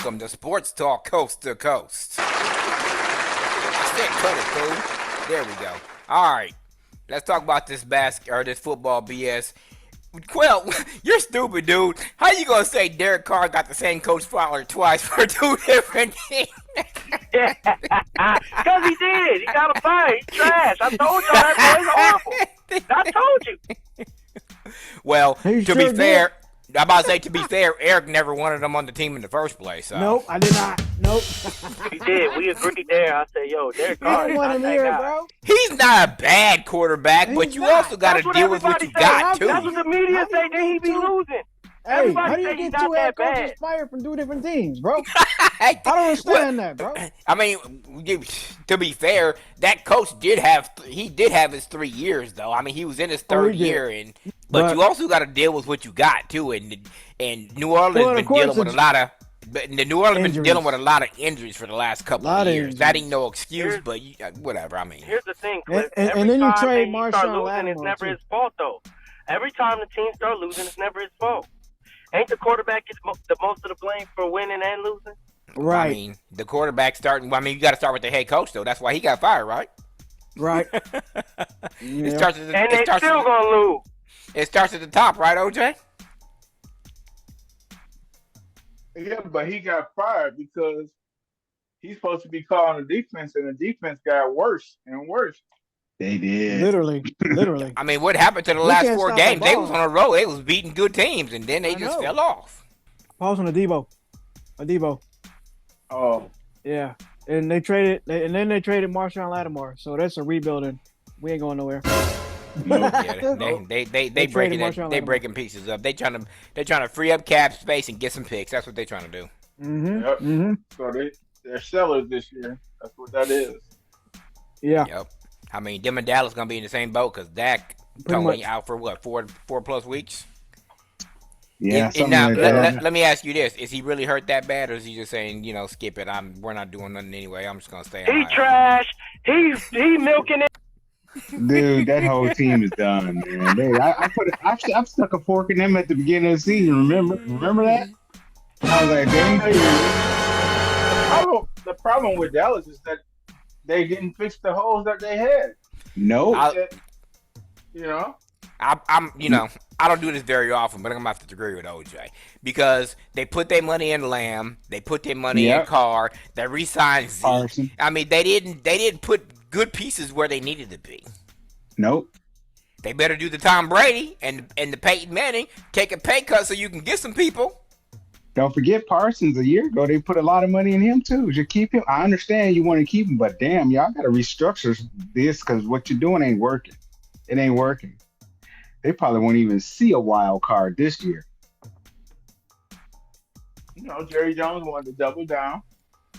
welcome to Sports Talk Coast to Coast. I said cut it, fool. There we go. All right, let's talk about this football BS. Well, you're stupid, dude. How you gonna say Derek Carr got the same coach father twice for two different teams? Yeah, because he did. He got a fired. He's trash. I told y'all that boy's horrible. I told you. Well, He to sure be fair, I'm about to say to be fair, Eric never wanted him on the team in the first place. So. Nope, I did not. Nope. He did. We agreed there. I said, yo, Derek I Carr don't is want not him that here, guy. bro. He's not a bad quarterback, but He's you not. also got to That's deal with what everybody you said. got too. That's what the media say. Then he be losing. Hey, Everybody how do say you he's get not two head that bad. coaches fired from two different teams, bro? I I don't understand that, bro. I mean, to be fair, that coach did have his 3 years though. I mean, he was in his third he did. year, but you also got to deal with what you got too. And New Orleans Well, of been course dealing with a it's lot of. But the New Orleans been injuries. dealing with a lot of injuries for the last couple Lot of of years. That injuries. ain't no excuse, but whatever. I mean, Here's the thing, Cliff. And Every then you time trade he start Marshawn losing, it's Lattimore, never too. his fault, though. Every time the team start losing, it's never his fault. Ain't the quarterback get the most of the blame for winning and losing? Right, I mean, the quarterback starting. I mean, you got to start with the head coach though. That's why he got fired, right? right. It Yeah. starts at the, And it they starts still at, gonna lose. it starts at the top, right, OJ? Yeah, but he got fired because he's supposed to be calling the defense, and the defense got worse and worse. They did. Literally. I mean, what happened to the We last can't four stop the games? They ball. was on a roll. They was beating good teams, and then they I just know. fell off. Pause on Adebo. Oh, Yeah. And they traded Marshawn Lattimore. So that's a rebuilding. We ain't going nowhere. Yeah, they They breaking traded Marshawn they Lattimore. breaking pieces up. They trying to free up cap space and get some picks. That's what they trying to do. yep. So they're sellers this year. That's what that is. Yeah. Yep. I mean, them and Dallas gonna be in the same boat because Dak Pretty totally much. out for what 4+ weeks. Yeah, And something now like that. let me ask you this: is he really hurt that bad, or is he just saying, skip it? We're not doing nothing anyway. I'm just gonna stay. He trash. He milking it. Dude, that whole team is done, man. I've stuck a fork in them at the beginning of the season. Remember that? I was like, The problem with Dallas is that they didn't fix the holes that they had. no. You know, I don't do this very often, but I'm gonna have to agree with OJ because they put their money in Lamb, they put their money in Yep. Carr, they re-signed Zeke. Carson. I mean, they didn't put good pieces where they needed to be. Nope. They better do the Tom Brady and the Peyton Manning, take a pay cut so you can get some people. Don't forget Parsons. A year ago, they put a lot of money in him too. Just keep him. I understand you want to keep him, but damn, y'all got to restructure this because what you're doing ain't working. It ain't working. They probably won't even see a wild card this year. Jerry Jones wanted to double down,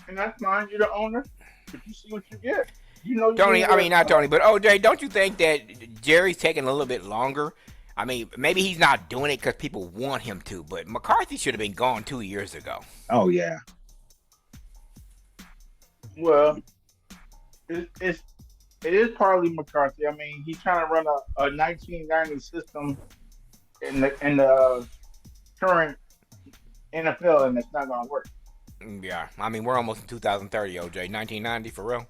and that's fine. You're the owner, but you see what you get. Tony, I mean not Tony, but OJ, don't you think that Jerry's taking a little bit longer? I mean, maybe he's not doing it because people want him to, but McCarthy should have been gone 2 years ago. Oh yeah. Well, it is partly McCarthy. I mean, he's trying to run a 1990 system in the current NFL, and it's not going to work. Yeah, I mean, we're almost in 2030, OJ. 1990 for real.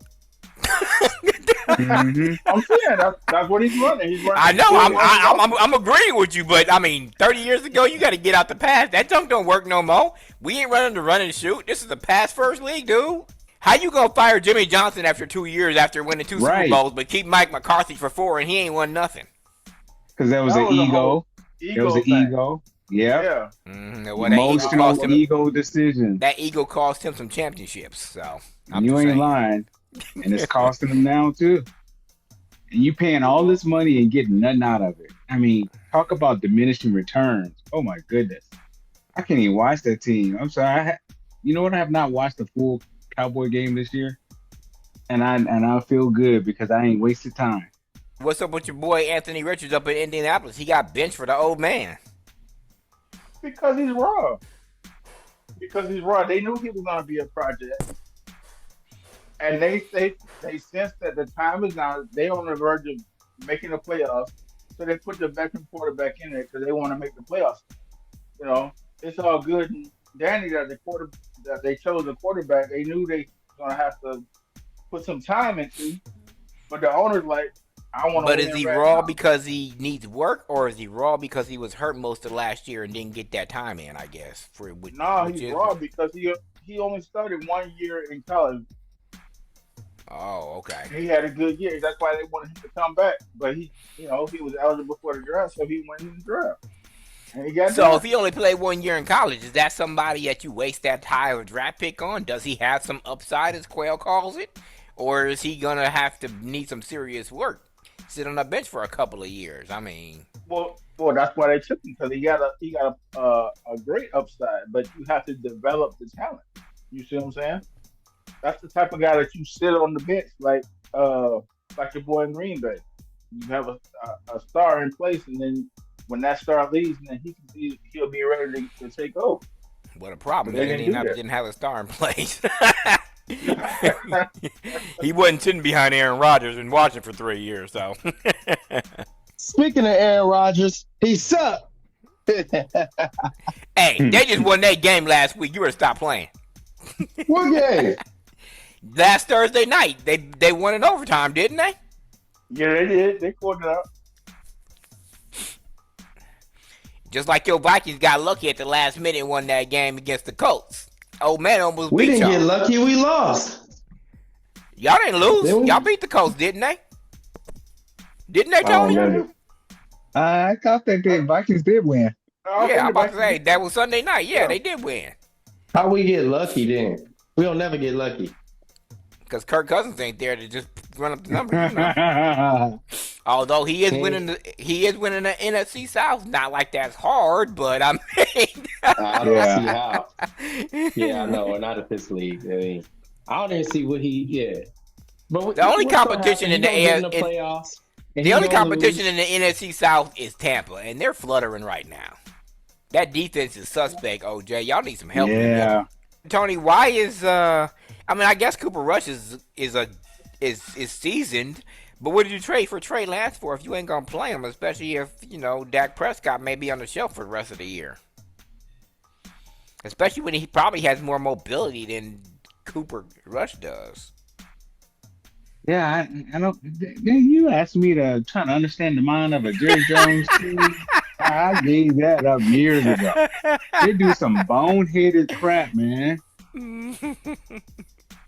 Mm-hmm. I'm saying that's what he's running. He's running. I know. I'm agreeing with you, but I mean, 30 years ago, you got to get out the pass. That junk don't work no more. We ain't running the run and shoot. This is a pass first league, dude. How you gonna fire Jimmy Johnson after 2 years after winning two Super Right. Bowls, but keep Mike McCarthy for 4 and he ain't won nothing? Because that was That an was a ego. whole It was an thing. ego. Yep. Yeah. Well, that ego cost Emotional him. ego decision. That ego cost him some championships. So I'm You just ain't saying. lying. And it's costing them now too. And you paying all this money and getting nothing out of it. I mean, talk about diminishing returns. Oh my goodness. I can't even watch that team. I'm sorry. You know what? I have not watched the full Cowboy game this year. And I feel good because I ain't wasted time. What's up with your boy Anthony Richards up in Indianapolis? He got benched for the old man. Because he's raw. They knew he was going to be a project. And they sense that the time is now. They on the verge of making the playoffs. So they put the veteran quarterback in there because they want to make the playoffs. It's all good and Danny that they chose a quarterback. They knew they were gonna have to put some time into, but the owner's like, I want to But is win he right raw now. because he needs work, or is he raw because he was hurt most of last year and didn't get that time in? I guess for No, which he's is. raw because he only started 1 year in college. Oh, okay. He had a good year. That's why they wanted him to come back. But he was eligible for the draft, so he went in the draft, and he got So if drafted. he only played 1 year in college, is that somebody that you waste that high of a draft pick on? Does he have some upside, as Quail calls it, or is he gonna have to need some serious work? Sit on the bench for a couple of years. I mean, Well, that's why they took him because he got a great upside, but you have to develop the talent. You see what I'm saying? That's the type of guy that you sit on the bench uh like your boy in Green Bay. You have a star in place, and then when that star leaves, then he'll be ready to take over. what a But problem. they didn't do Indianapolis didn't have a star in place. that. He wasn't sitting behind Aaron Rodgers and watching for 3 years, so. Speaking of Aaron Rodgers, he sucked. Hey, they just won that game last week. You better stop playing. What game? Last Thursday night, they won in overtime, didn't they? Yeah, they did. They pulled it out. Just like your Vikings got lucky at the last minute and won that game against the Colts. Old man almost We beat didn't y'all. get lucky. We lost. Y'all didn't lose. Didn't we? Y'all beat the Colts, didn't they? Didn't they, I don't Tony? remember. I thought that the Vikings did win. Yeah, I'm about to say that was Sunday night. Yeah, they did win. How we get lucky then? We don't never get lucky. Because Kirk Cousins ain't there to just run up the numbers. You know? Although he is winning the NFC South. Not like that's hard, but I mean, I don't Yeah. see how. Yeah, I know. Not at this league. I mean, I don't even see what he. Yeah. But The only what's gonna competition happen? in He the gonna get AF in the playoffs. and the he only gonna competition lose. in the NFC South is Tampa, and they're fluttering right now. That defense is suspect. OJ, y'all need some help. Yeah. Tony, why is I mean, I guess Cooper Rush is seasoned, but what did you trade for Trey Lance for if you ain't gonna play him, especially if Dak Prescott may be on the shelf for the rest of the year, especially when he probably has more mobility than Cooper Rush does. Yeah, I don't. Then you asked me to try to understand the mind of a Jerry Jones team. I gave that up years ago. They do some boneheaded crap, man.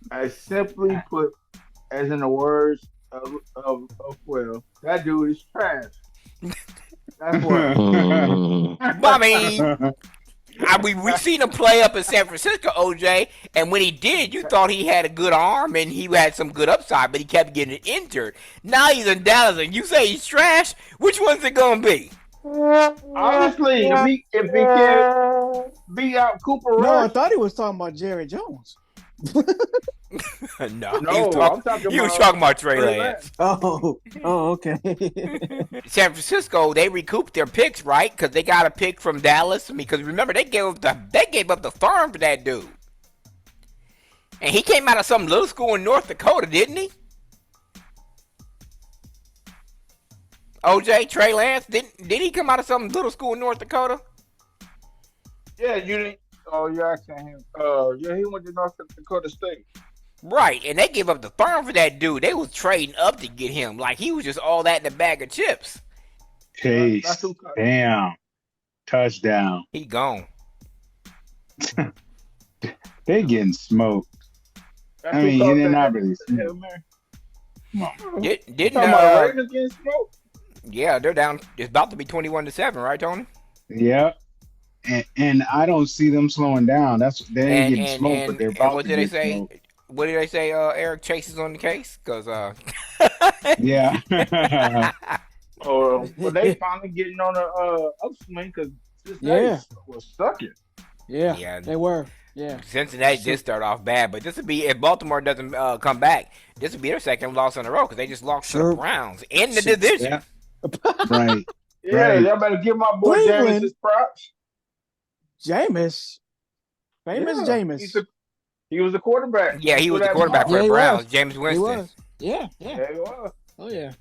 I simply put, as in the words of Will, that dude is trash. That's what. I mean, we seen him play up in San Francisco, OJ, and when he did, you thought he had a good arm and he had some good upside, but he kept getting injured. Now he's in Dallas, and you say he's trash. Which one's it gonna be? Honestly, if he can beat out Cooper No, I Rush, thought he was talking about Jerry Jones. No, No, he was I'm talking talking about about Trey Trey Lance. Oh, okay. San Francisco, they recouped their picks, right? Because they got a pick from Dallas. Because remember, they gave up the farm for that dude, and he came out of some little school in North Dakota, didn't he? OJ, Trey Lance, did he come out of some little school in North Dakota? yeah, you didn't. Oh, yeah, I can't hear. Yeah, he went to North Dakota State. Right, and they gave up the farm for that dude. They was trading up to get him. Like he was just all that in a bag of chips. Chase, That's who- damn, touchdown. He gone. They getting smoked. That's I who mean, caught they're that not really Hail Mary. Didn't Talking about Ravens getting smoked. yeah, they're down. It's about to be 21-7, right, Tony? Yep. And I don't see them slowing down. They ain't getting And smoked, but they're about what to did they get say? smoked. What did they say? Eric Chase is on the case because Yeah. But they finally getting on a upswing because this Yeah. guy was sucking. Yeah, Yeah. they were. Yeah. Cincinnati did start off bad, but this would be if Baltimore doesn't come back. This would be their second loss in a row because they just lost to Sure. the Browns in the division. Yeah. Right. Yeah, Right. y'all better give my boy Cleveland. James his props. Jameis. Famous Yeah, Jameis. He was the quarterback. Yeah, he was the That quarterback block. for Yeah, the he Browns, was. James He Winston. was. Yeah, yeah. Yeah, he was. Oh, yeah.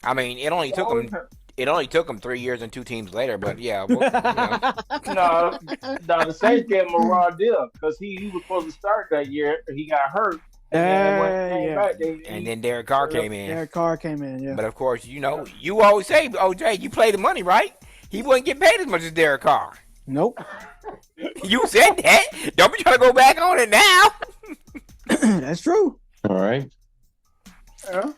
I mean, it only took him It only took him 3 years and 2 teams later, but yeah. Well, No, no, the Saints gave him a raw deal because he was supposed to start that year. He got hurt, and then when he came back, and then Derek Carr came in. Derek Carr came in, yeah. But of course, you always say, OJ, you play the money, right? He wouldn't get paid as much as Derek Carr. Nope. You said that. Don't be trying to go back on it now. That's true. All right. Yeah.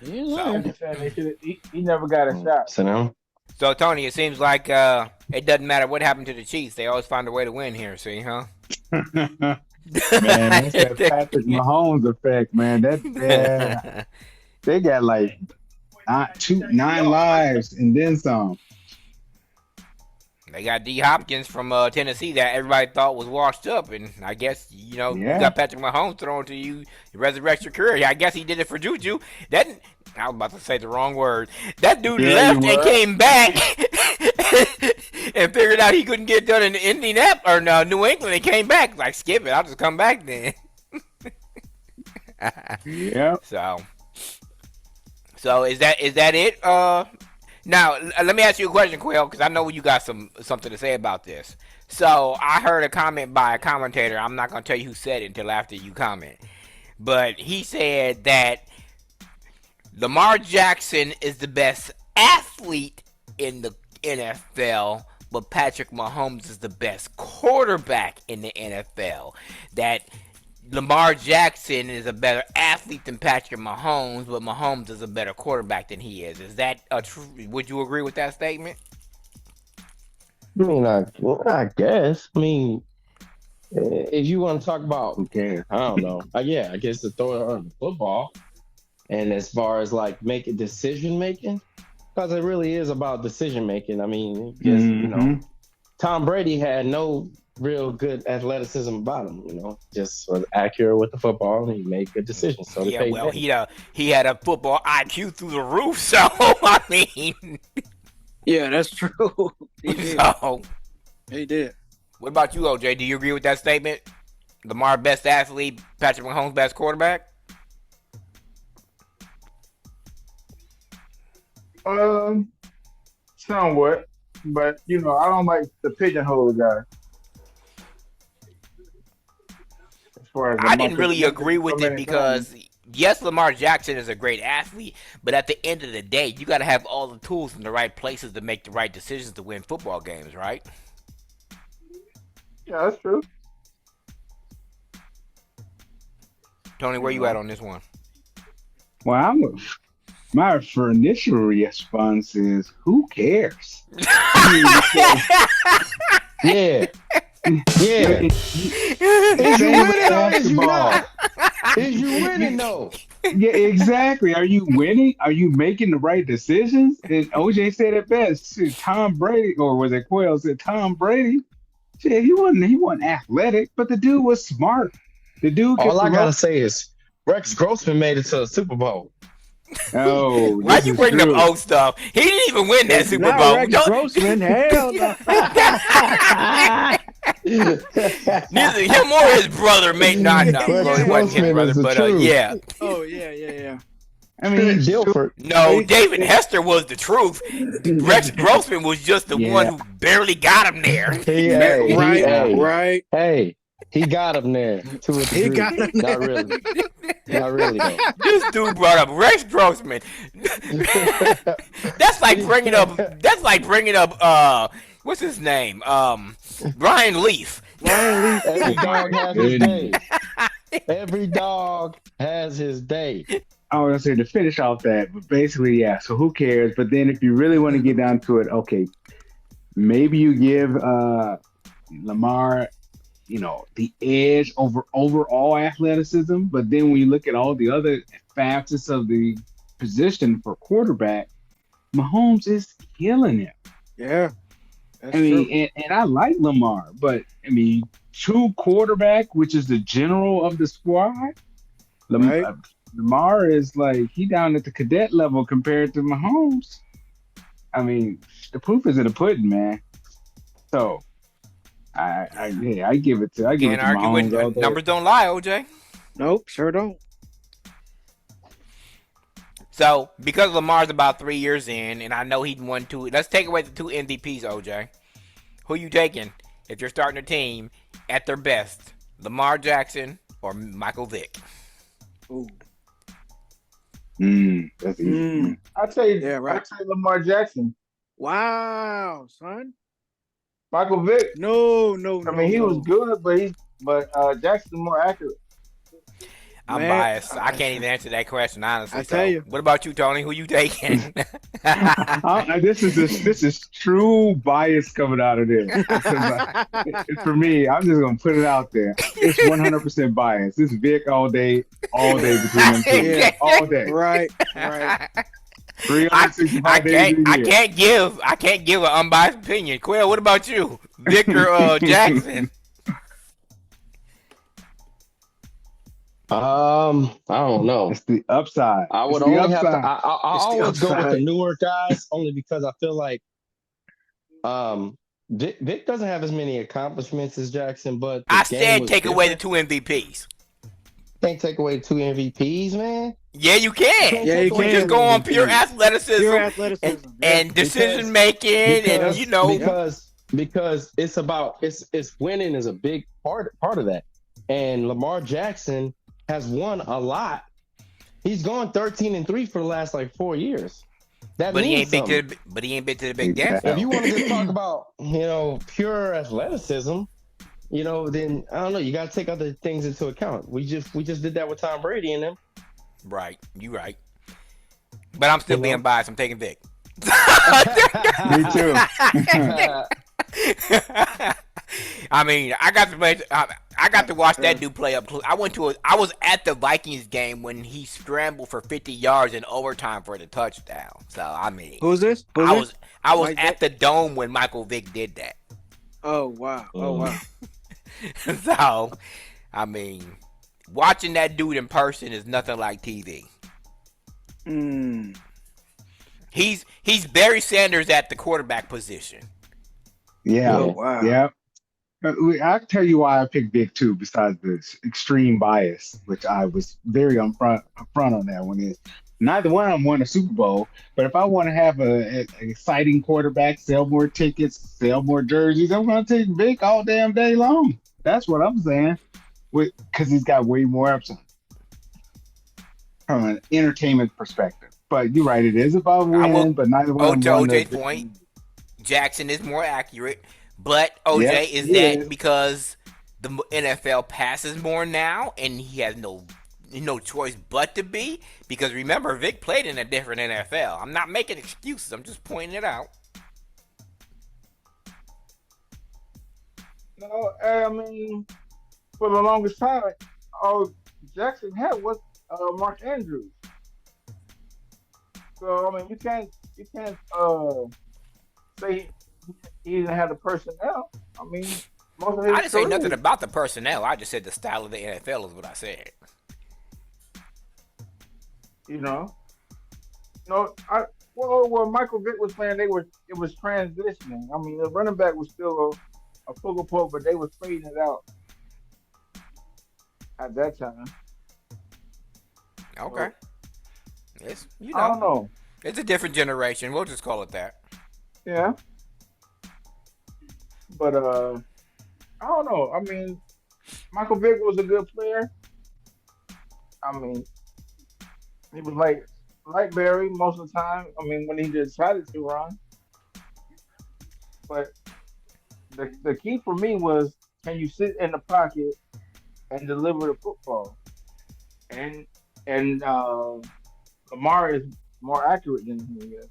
So, I'm just saying he never got a shot. So now, so Tony, it seems like it doesn't matter what happened to the Chiefs. They always find a way to win here. See, huh? Man, that's that Patrick Mahomes effect, man. They got like 9 lives and then some. They got D. Hopkins from Tennessee that everybody thought was washed up, and I guess you got Patrick Mahomes thrown to you, resurrect your career. I guess he did it for Juju. I was about to say the wrong word. That dude left and came back and figured out he couldn't get done in Indianapolis or New England. And came back like, skip it. I'll just come back then. Yeah. So is that it? Now, let me ask you a question, Quill, because I know you got something to say about this. So, I heard a comment by a commentator. I'm not going to tell you who said it until after you comment. But he said that Lamar Jackson is the best athlete in the NFL, but Patrick Mahomes is the best quarterback in the NFL. That Lamar Jackson is a better athlete than Patrick Mahomes, but Mahomes is a better quarterback than he is. Is that true? Would you agree with that statement? I mean, I guess. I mean, if you want to talk about, I don't know. I guess to throw it on the football. And as far as like making decision making, because it really is about decision making. I mean, just, Tom Brady had no real good athleticism about him, just was accurate with the football and he made good decisions. So yeah, well, he had a football IQ through the roof, so I mean, yeah, that's true. He did. What about you, OJ? Do you agree with that statement? Lamar best athlete, Patrick Mahomes best quarterback? Somewhat, but I don't like the pigeonhole guy. I didn't really agree with it because, yes, Lamar Jackson is a great athlete, but at the end of the day, you got to have all the tools in the right places to make the right decisions to win football games, right? Yeah, that's true. Tony, where you at on this one? Well, my initial response is, who cares? Yeah. Yeah. Is you winning or is you not? Is you winning though? Yeah, exactly. Are you winning? Are you making the right decisions? And OJ said it best. Tom Brady, or was it Quayle said Tom Brady? Yeah, he wasn't athletic, but the dude was smart. The dude. All I gotta say is Rex Grossman made it to the Super Bowl. Oh, why you bringing up old stuff? He didn't even win that Super Bowl. Rex Grossman, hell no. Neither him or his brother made not. Well, it wasn't his brother, but yeah. Oh yeah. I mean, Dilford. No, David Hester was the truth. Rex Grossman was just the one who barely got him there. Right. Hey, he got him there. He got him there. Not really. Though. This dude brought up Rex Grossman. That's like bringing up. What's his name? Brian Leaf. Every dog has his day. Every dog has his day. I was gonna say to finish off that, but basically, yeah. So who cares? But then, if you really want to get down to it, okay, maybe you give Lamar, the edge over overall athleticism. But then when you look at all the other facets of the position for quarterback, Mahomes is killing it. Yeah. I mean, and I like Lamar, but I mean, true quarterback, which is the general of the squad, Lamar is like he down at the cadet level compared to Mahomes. I mean, the proof is in the pudding, man. So, I give it to Mahomes. Numbers don't lie, OJ. Nope, sure don't. So because Lamar's about 3 years in, and I know he won 2. Let's take away the 2 MVPs, OJ. Who you taking if you're starting a team at their best? Lamar Jackson or Michael Vick? Ooh. That's easy. I'd say Yeah, right. I'd say Lamar Jackson. Wow, son. Michael Vick. No. I mean, he was good, but Jackson's more accurate. I'm Man, biased. I can't even answer that question honestly. I tell you. What about you, Tony? Who you taking? This is true bias coming out of this. For me, I'm just gonna put it out there. It's 100% bias. It's Vic all day between them two. Yeah. All day. Right. 365 days a year. I can't give an unbiased opinion. Quail, what about you? Vic or Jackson? I don't know. It's the upside. I would It's only the have to. upside. I It's the always go with the upside. newer guys, only because I feel like Vic doesn't have as many accomplishments as Jackson, but the I game said was take away the different. 2 MVPs. Can't take away 2 MVPs, man. Yeah, you can. Yeah, you We can. just go on pure athleticism, Pure athleticism. and decision making, and you know. because it's about it's winning is a big part of that, and Lamar Jackson has won a lot. He's gone 13-3 for the last like 4 years. That But he means ain't something. been to the big dance. If you want to just talk about pure athleticism, then I don't know. You got to take other things into account. We just did that with Tom Brady and them. Right, you right. But I'm still being biased. I'm taking Vic. Me too. I mean, I got to watch that dude play up close. I was at the Vikings game when he scrambled for 50 yards in overtime for the touchdown. So I mean, Who's this? I was Mike at the Dome when Michael Vick did that. Oh wow. So, I mean, watching that dude in person is nothing like TV. He's Barry Sanders at the quarterback position. Yeah. Oh, wow. Yeah. I'll tell you why I picked Vic too, besides this extreme bias, which I was very upfront on that one, is neither one of them won a Super Bowl. But if I want to have an exciting quarterback, sell more tickets, sell more jerseys, I'm going to take Vic all damn day long. That's what I'm saying. Because he's got way more upside from an entertainment perspective. But you're right, it is about winning, but neither one of them won. OJ's point, Jackson is more accurate, but OJ is that because the NFL passes more now, and he has no choice but to be. Because remember, Vic played in a different NFL. I'm not making excuses. I'm just pointing it out. No, I mean, for the longest time, all Jackson had was Mark Andrews. So I mean, you can't say he didn't have the personnel. I mean, most of his I didn't say career- nothing about the personnel. I just said the style of the NFL is what I said. Well, Michael Vick was playing. It was transitioning. I mean, the running back was still a focal point, but they was fading it out at that time. Okay. It's I don't know. It's a different generation. We'll just call it that. Yeah. But I don't know. I mean, Michael Vick was a good player. I mean, he was like Barry most of the time. I mean, when he decided to run. But the key for me was, can you sit in the pocket and deliver the football? And Lamar is more accurate than he is.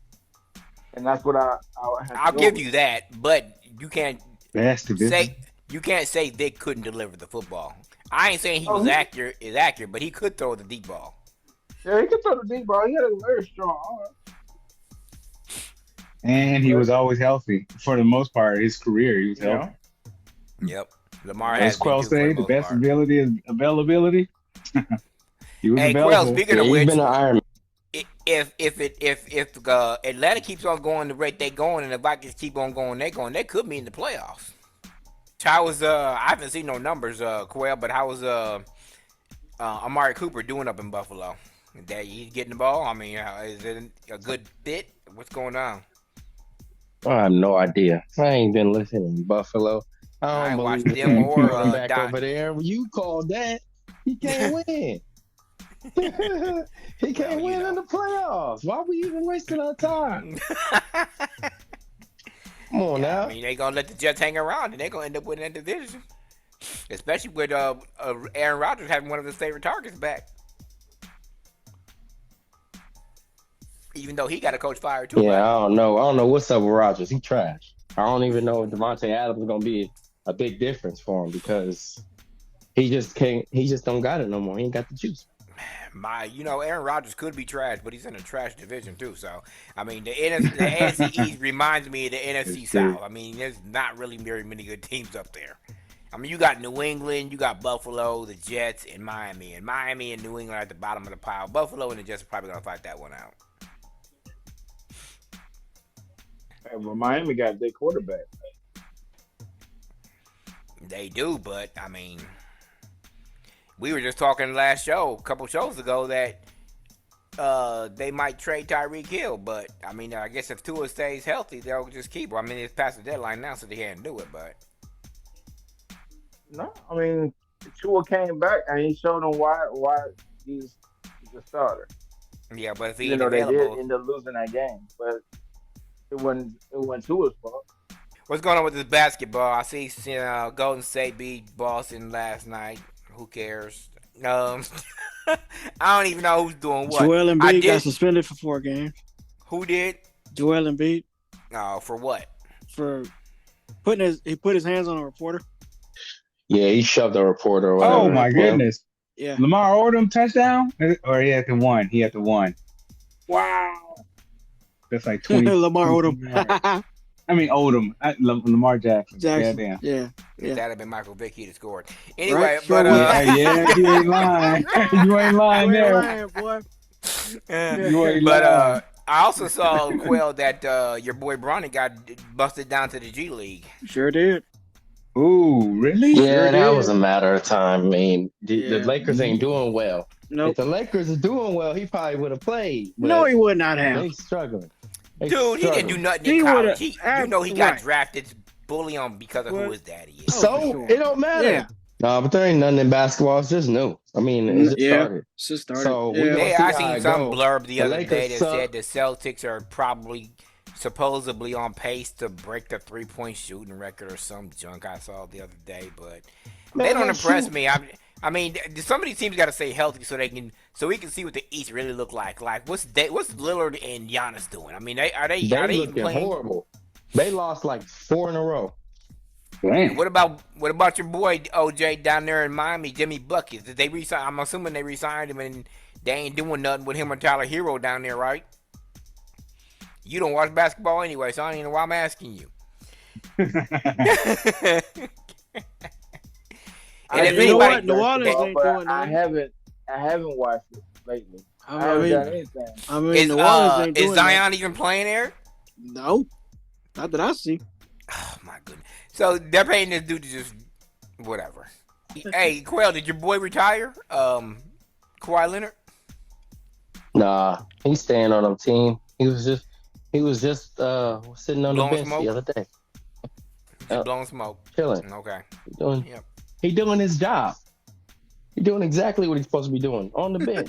And that's what I'll give you that, but you can't say Vic couldn't deliver the football. I ain't saying he was accurate, but he could throw the deep ball. Yeah, he could throw the deep ball. He had a very strong arm. And he was always healthy for the most part. His career, he was healthy. Yep. Lamar As has Quell say, the best ability is availability. He was available. Quell, speaking of He's which, been an Iron Man. if Atlanta keeps on going the rate they going, and the Vikings keep on going, they could be in the playoffs. How was I haven't seen no numbers, Quell, but how was Amari Cooper doing up in Buffalo? That he's getting the ball. I mean, is it a good fit? What's going on? I have no idea. I ain't been listening to Buffalo. I I don't ain't believe watched in them that or quarterback Don. over there. You called that. He can't win. He can't Well, you win in know. the playoffs. Why we even wasting our time? Come on Yeah, I now. mean, they gonna let the Jets hang around, and they gonna end up winning that division. Especially with Aaron Rodgers having one of his favorite targets back. Even though he got a coach fired too, Yeah, right? I don't know. I don't know what's up with Rodgers. He trash. I don't even know if Devontae Adams is gonna be a big difference for him because he just can't. He just don't got it no more. He ain't got the juice. Aaron Rodgers could be trash, but he's in a trash division too. So, I mean, the NFC East reminds me of the NFC It's true. South. I mean, there's not really very many good teams up there. I mean, you got New England, you got Buffalo, the Jets, and Miami. And Miami and New England are at the bottom of the pile. Buffalo and the Jets are probably gonna fight that one out. But Miami got their quarterback. They do, but I mean, we were just talking last show, a couple shows ago, that they might trade Tyreek Hill. But I mean, I guess if Tua stays healthy, they'll just keep him. I mean, it's past the deadline now, so they can't do it. But No, I mean Tua came back and he showed them why he's the starter. yeah, but if he You ain't know they did available, end up losing that game, but it wasn't Tua's fault. what's going on with this basketball? I see Golden State beat Boston last night. Who cares? I don't even know who's doing what. Joel I Embiid got did. suspended for 4 games. Who did? Joel Embiid For what? for he put his hands on a reporter. Yeah, he shoved a reporter or whatever. Oh my Yeah. goodness. Yeah. Lamar Odom touchdown? Or he had to one. He had to one. Wow. That's like 20. Lamar 20 yards. Odom. I mean Odom. Lamar Jackson. Jackson. Goddamn. Yeah. If Yeah. that'd have been Michael Vick, he'd have scored. Anyway, Right, sure but would. Yeah, you ain't lying. You ain't lying You ain't there. lying, boy. You ain't but lying. I also saw Quell that your boy Bronny got busted down to the G League. Sure did. Ooh, really? Yeah, Sure that did. was a matter of time. I mean, the Yeah. Lakers ain't doing well. Nope. If the Lakers are doing well, he probably would have played. But No, he would not have. they struggling. They Dude, he didn't do struggling. nothing He in would've- college. He got right. drafted bully on because of who What? his daddy is. Oh, So for sure. it don't matter. Yeah. No, but there ain't nothing in basketball. It's just new. I mean, it just Yeah. started. Just started. So we yeah. gonna Hey, see I how seen it some go. blurb the The other day Lakers that suck. said the Celtics are probably supposedly on pace to break the 3-point shooting record or some junk I saw the other day, but they Man, don't they impress shoot. me. I mean, some of these teams got to stay healthy so we can see what the East really look like. Like what's Lillard and Giannis doing? I mean, are they They even looking playing? horrible. They lost like 4 in a row. Damn. What about your boy OJ down there in Miami, Jimmy Buckets? Did they resign? I'm assuming they resigned him, and they ain't doing nothing with him or Tyler Hero down there, right? You don't watch basketball anyway, so I don't even know why I'm asking you. And if You know what? anybody, New Orleans ain't but doing I nothing. haven't watched it lately. I I haven't done mean, anything. is New Orleans ain't is doing Zion even playing there? nothing. No. Not that I see. Oh my goodness! So they're paying this dude to just whatever. Hey, Quail, did your boy retire? Kawhi Leonard. Nah, he's staying on the team. He was just sitting on the Blowing bench smoke? the other day, Just blowing smoke. chilling. Okay. Yep. He doing his job. He doing exactly what he's supposed to be doing on the bench.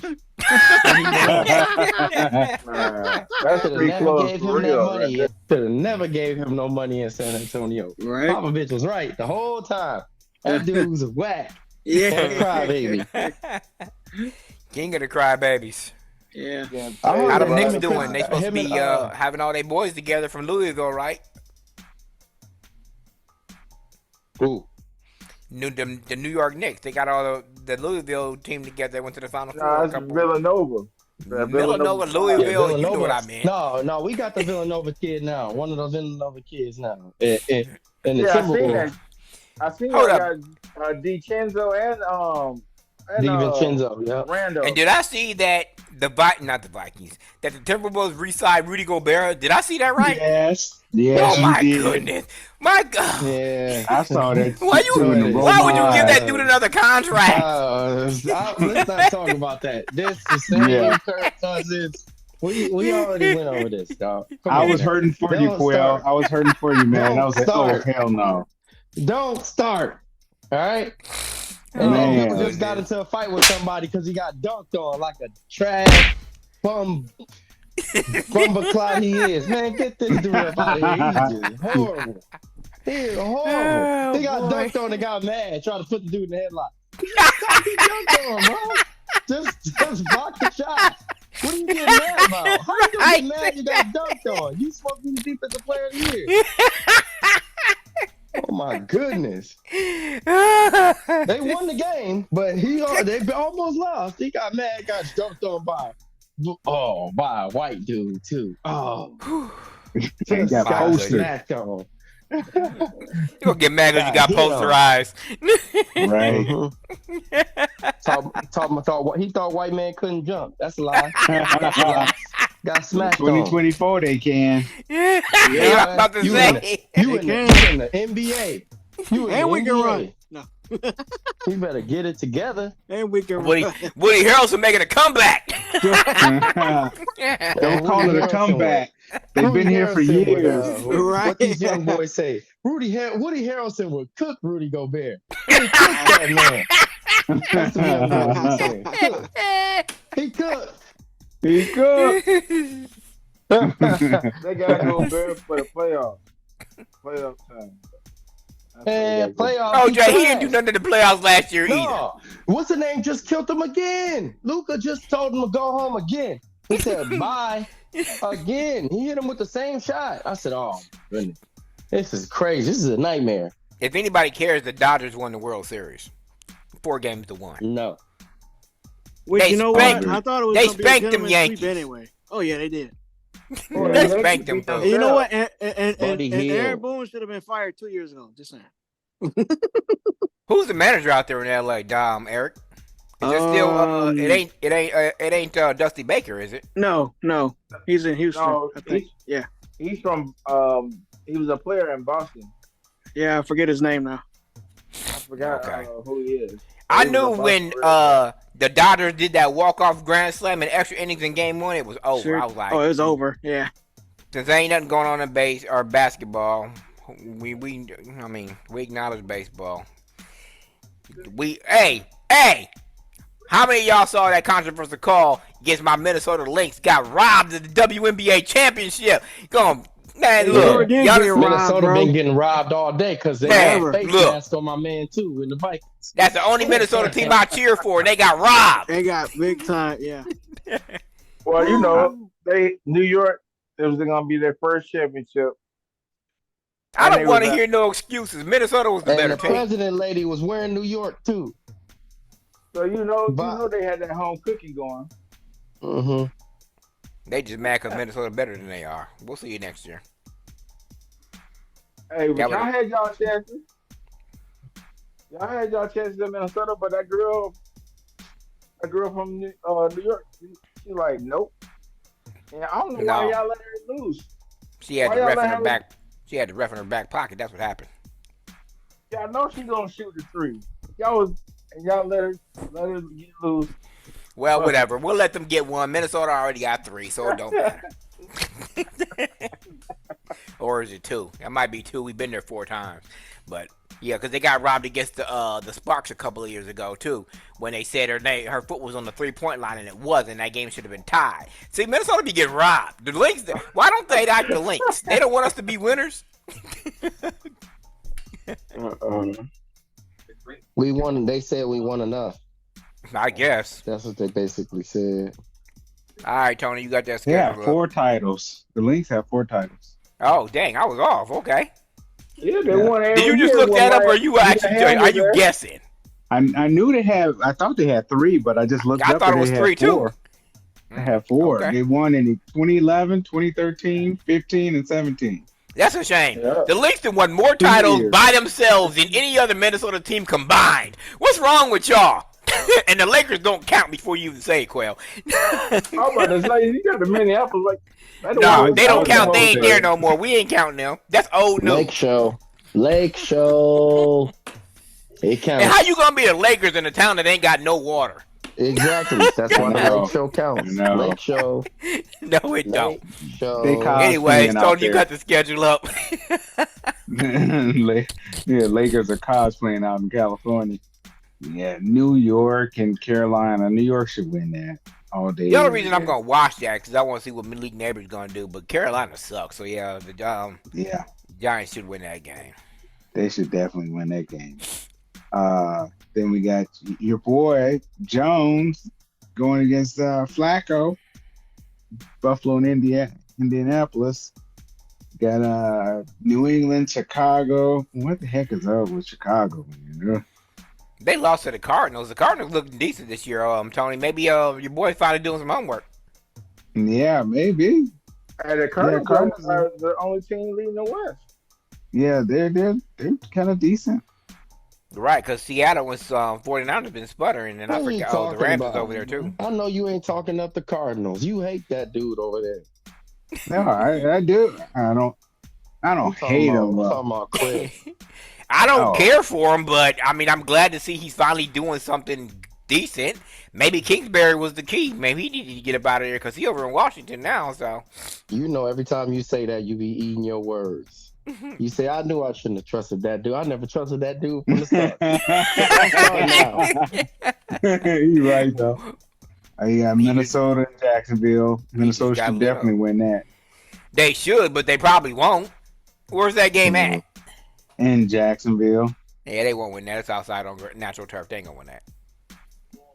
That's Should have pretty never close gave for him that real. money. Right Should have never gave him no money in San Antonio. Right? Popovich was right the whole time. That dude's a whack. Yeah. Crybaby. King of the crybabies. Yeah. there. Oh, How the yeah, Knicks him doing? and- They supposed to him be and, having all their boys together from Louisville, right? Ooh. The New York Knicks. They got all the Louisville team together. They went to the Final Four. No, a it's couple. Villanova. Villanova, Yeah, Louisville. You know what I meant. No, we got the Villanova kid now. One of the Villanova kids now. In the Yeah, I seen Timberwolves. that. I seen Hold that DiCenzo and and DiVincenzo, yeah. Randall. And did I see that not the Vikings, that the Timberwolves re-signed Rudy Gobert? Did I see that right? Yes, Oh you my did. goodness, my God! Yeah. I saw that. Why too in the why would you roll give that line. dude another contract? Let's not talk about that. This the same Yeah. Kirk Cousins. We already went over this, dog. Come I on was now. hurting for you, Don't Quill. start. I was hurting for you, man. Don't I was like, oh start. hell no. Don't start. All right. Oh, And Man. then dude just got into a fight with somebody because he got dunked on like a trash bumbleclot he is. Man, get this dude up out of here. He's just horrible. He is horrible. Oh, He got boy. dunked on and got mad, trying to put the dude in the headlock. Stop getting dunked on, bro. Just block the shot. What are you getting mad about? How you gonna get mad you got dunked on? You supposed to be the defensive player of the year. Oh my goodness. They won the game, but they almost lost. He got mad, got dunked on by a white dude too. Oh, He got My posted. smacked on. You gonna get mad because you got God, posterized. Right. He thought white man couldn't jump. That's a lie. That's a lie. Got smacked on. 2024 they can. Yeah, I'm about to You say. You in the NBA. You in And the we can NBA. run. No. You better get it together. And we can Woody run. Harrelson making a comeback. Don't call it a comeback. They've been here for years. What these young boys say. Woody Harrelson would cook Rudy Gobert. He cooked that man. That's the young boys say. He cooked. He good. They got to go better for the playoffs. Playoff time. That's what And they playoffs. Oh, Jay, he didn't do nothing in the playoffs last year either. No. What's the name? Just killed him again. Luca just told him to go home again. He said bye again. He hit him with the same shot. I said, oh, my goodness. This is crazy. This is a nightmare. If anybody cares, the Dodgers won the World Series. 4 games to 1. No. Which, They you know spanked- what? I thought it was they gonna be a spanked them gentleman's Yankees. sweep anyway. Oh yeah, they did. Well, They they spanked beat them, And you know what? themselves. And Buddy Hield. Aaron Boone should have been fired 2 years ago. Just saying. Who's the manager out there in LA? Eric? Is it still? It ain't Dusty Baker, is it? No, he's in Houston. No, I think. Yeah, He's from. He was a player in Boston. yeah. I forget his name now. I forgot Okay. who he is. I He was knew a Boston when player. the Dodgers did that walk-off grand slam in extra innings in Game 1, it was over. Sure. I was like, Oh, it was over. Yeah. since there ain't nothing going on in base or basketball, we acknowledge baseball. Hey, how many of y'all saw that controversial call against my Minnesota Lynx? Got robbed of the WNBA championship. Go man, They look, sure did y'all get robbed, Minnesota bro. been getting robbed all day because they Man, had a face look. mask on my man too in the Vikings. that's the only Minnesota team I cheer for, and they got robbed. They got big time. Yeah. Well, you know, New York. It was gonna be their first championship. I And don't they want to was hear no excuses. Minnesota was the And better the team. president lady was wearing New York too. So you know But- they had that home cooking going. Mm-hmm. They just mad because Minnesota better than they are. We'll see you next year. Hey, but That y'all was- had y'all chances. Y'all had y'all chances in Minnesota, but that girl from New York, she like, nope. And I don't know No. why y'all let her lose. She had Why the y'all ref in let her her- back. She had the ref in her back pocket. That's what happened. Y'all know she's gonna shoot the three. Y'all let her get loose. Well, Well- whatever. We'll let them get one. Minnesota already got 3, so it don't matter. Or is it 2? That might be 2. We've been there 4 times. But yeah, because they got robbed against the Sparks a couple of years ago too, when they said her foot was on the 3-point line and it wasn't. That game should have been tied. See, Minnesota be getting robbed. The Lynx. Why don't they like the Lynx? They don't want us to be winners. We won. They said we won enough. I guess. That's what they basically said. All right, Tony, you got that They have schedule. 4 titles. The Lynx have 4 titles. Oh, dang, I was off. Okay. Yeah, they won every Did you just year look when that up, or Ryan- you actually Ryan are was you there. guessing? I knew they had. I thought they had 3, but I just looked I up thought and it was they 3 had too. 4. They had 4. Okay. They won in 2011, 2013, 15, and 17. That's a shame. Yeah. The Lynx have won more titles years. by themselves than any other Minnesota team combined. What's wrong with y'all? And the Lakers don't count before you even say it, Quail. I'm about to say you got the Minneapolis like. No, they don't count. They about ain't to there say. no more. We ain't counting them. That's old news. Lake Show. Lake Show. It counts. And how you gonna be the Lakers in a town that ain't got no water? Exactly. That's why the No. Lake Show counts. No. Lake Show. No, it don't. Lake Show. They call- Anyway, cosplaying out Tony, you there. got the schedule up. Yeah, Lakers are cosplaying out in California. Yeah, New York and Carolina. New York should win that all day. The only every reason I'm day. gonna watch that because I want to see what Malik Neighbors gonna do. But Carolina sucks, so yeah, the Yeah, Giants should win that game. they should definitely win that game. Then we got your boy Jones going against Flacco, Buffalo and Indianapolis. Got New England, Chicago. What the heck is up with Chicago? You know? They lost to the Cardinals. The Cardinals looking decent this year, Tony. Maybe your boy finally doing some homework. Yeah, maybe. And the Cardinals Cardinals are the only team leading the West. Yeah, they're kind of decent. Right, because Seattle was 49ers been sputtering, and I What are you forgot. Oh, the talking Rams is about? over there too. I know you ain't talking up the Cardinals. You hate that dude over there. No, I do. I don't I'm hate him. I'm talking about Chris. I don't Oh. care for him, but I mean, I'm glad to see he's finally doing something decent. Maybe Kingsbury was the key. Maybe he needed to get up out of there because he over in Washington now. So You know, every time you say that, you be eating your words. You say, I knew I shouldn't have trusted that dude. I never trusted that dude from the start. You're right though. Yeah, Minnesota and Jacksonville. Minnesota got should lit up. definitely win that. they should, but they probably won't. Where's that game at? In Jacksonville. Yeah, they won't win that. It's outside on natural turf. They ain't gonna win that.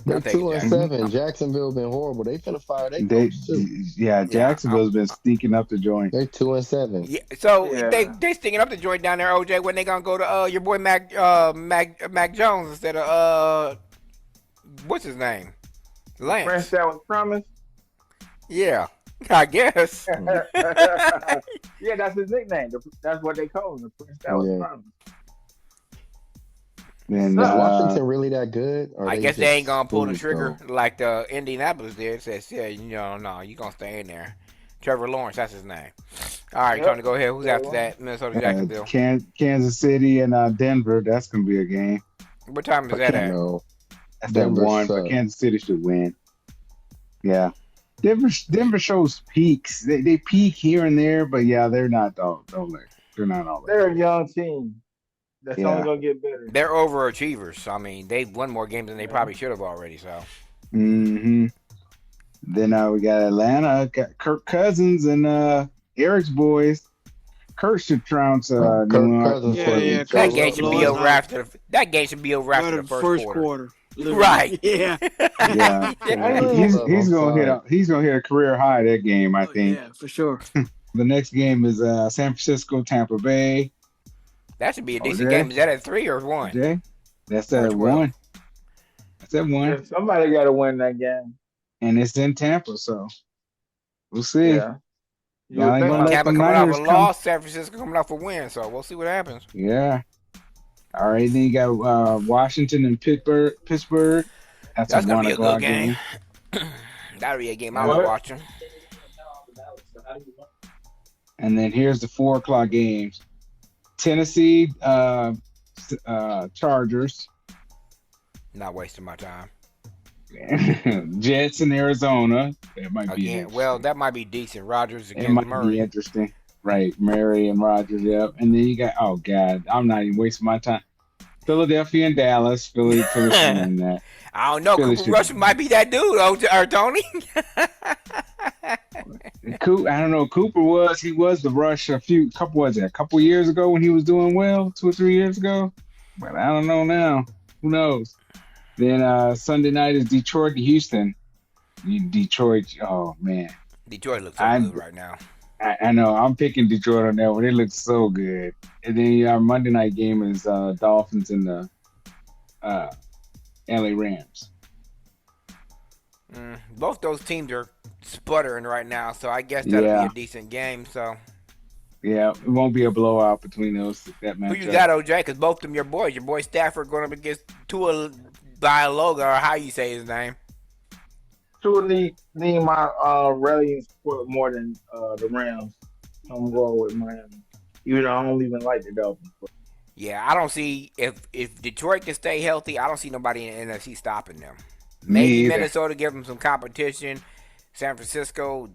They're I'm taking 2-7. Jacksonville been horrible. They finna fire their They, coach too. yeah, Jacksonville's been sneaking up the joint. They're 2-7. Yeah, so Yeah. they sticking up the joint down there, OJ. When they gonna go to your boy Mac Jones instead of what's his name? Lance. Prince that was promised. Yeah, I guess. Yeah, that's his nickname. That's what they call him. The Prince that was Yeah. promised. And Is Washington really that good? Or I guess they just ain't gonna pull the foolish, trigger though? like the Indianapolis did. It says, yeah, no, you gonna stay in there. Trevor Lawrence, that's his name. All right, Yep. Tony, go ahead. Who's after that? Minnesota, Jacksonville. Kansas City and Denver. That's gonna be a game. What time is that at? No. That's Denver that one, but sucks. Kansas City should win. Yeah, Denver shows peaks. They peak here and there, but yeah, they're not all. They're not all. They're a young team that's Yeah. only gonna get better. They're overachievers. I mean, they've won more games than they probably should have already. So Mm-hmm. Then we got Atlanta, got Kirk Cousins and Eric's boys. Kirk should trounce Kirk New England. Cousins Yeah, for yeah, the that Kirk game should be Cousins. over after that game should be over after Right the in first quarter. literally. Right. Yeah. Yeah, he's gonna hit a career high that game. I Oh, think. yeah, for sure. The next game is San Francisco, Tampa Bay. That should be a decent OJ? game. Is that at 3 or 1? Jay, that's at Which one? one. That's at one, Yeah, somebody got to win that game. and it's in Tampa, so we'll see. Yeah. You Y'all would ain't think gonna let Tampa the coming off a Niners come. loss, San Francisco coming off a win. So we'll see what happens. Yeah. All right, then you got Washington and Pittsburgh. That's That's a gonna 1 be a good o'clock game. game. That'll be a game I'm What? watching. And then here's the 4 o'clock games: Tennessee, Chargers, Not wasting my time. Jets in Arizona. That might be Again, well, that might be decent. Rodgers it against might be Murray. interesting. Right, Murray and Rodgers. Yep. And then you got I'm not even wasting my time. Philadelphia and Dallas. Philly should win that. I don't know. Philly Cooper should- Rush might be that dude, or Tony. I don't know. Cooper was the rush a couple years ago when he was doing well, 2 or 3 years ago. But I don't know now. Who knows? Then Sunday night is Detroit to Houston. Detroit. Oh man, Detroit looks so I'm- good right now. I know. I'm picking Detroit on that one. It looks so good. And then our Monday night game is Dolphins and the LA Rams. Both those teams are sputtering right now, so I guess that'll Yeah. be a decent game. So Yeah, it won't be a blowout between that who matchup. you got, OJ? Because both of them your boys. Your boy Stafford going up against Tua Biologa, or how you say his name. Tua need my rallying support more than the Rams. I'm going with Miami. Even though I don't even like the Dolphins. Yeah, I don't see if Detroit can stay healthy. I don't see nobody in the NFC stopping them. Me Maybe either. Minnesota give them some competition. San Francisco,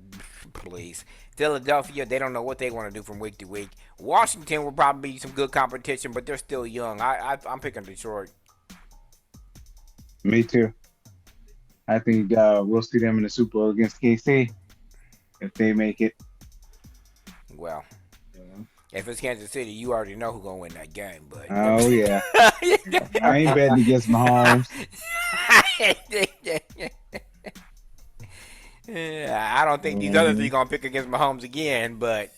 please. Philadelphia, they don't know what they want to do from week to week. Washington will probably be some good competition, but they're still young. I'm picking Detroit. Me too. I think we'll see them in the Super Bowl against KC if they make it. Well, if it's Kansas City, you already know who's gonna win that game. But Oh yeah, I ain't betting against Mahomes. I don't think these other three gonna pick against Mahomes again. But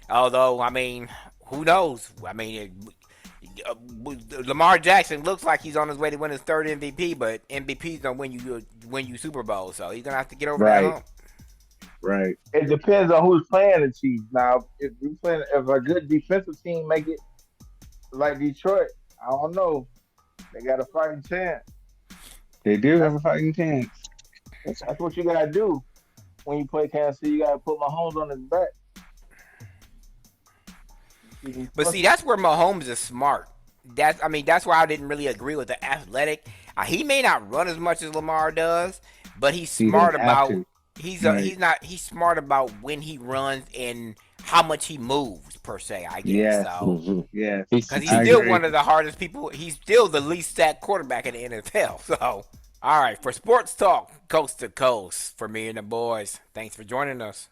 although, I mean, who knows? I mean, Lamar Jackson looks like he's on his way to win his third MVP, but MVPs don't win you Super Bowl, so he's gonna have to get over that hump. Right. It depends on who's playing the Chiefs. Now, if a good defensive team make it like Detroit, I don't know. They got a fighting chance. They do have a fighting chance. That's what you gotta do when you play Kansas City. You gotta put Mahomes on his back. But see, that's where Mahomes is smart. That's why I didn't really agree with the athletic. He may not run as much as Lamar does, but he's smart about. He's smart about when he runs and how much he moves per se. I guess. Yes. So. Yes. Because he's still one of the hardest people. He's still the least sacked quarterback in the NFL. So, all right, for Sports Talk, Coast to Coast, for me and the boys, thanks for joining us.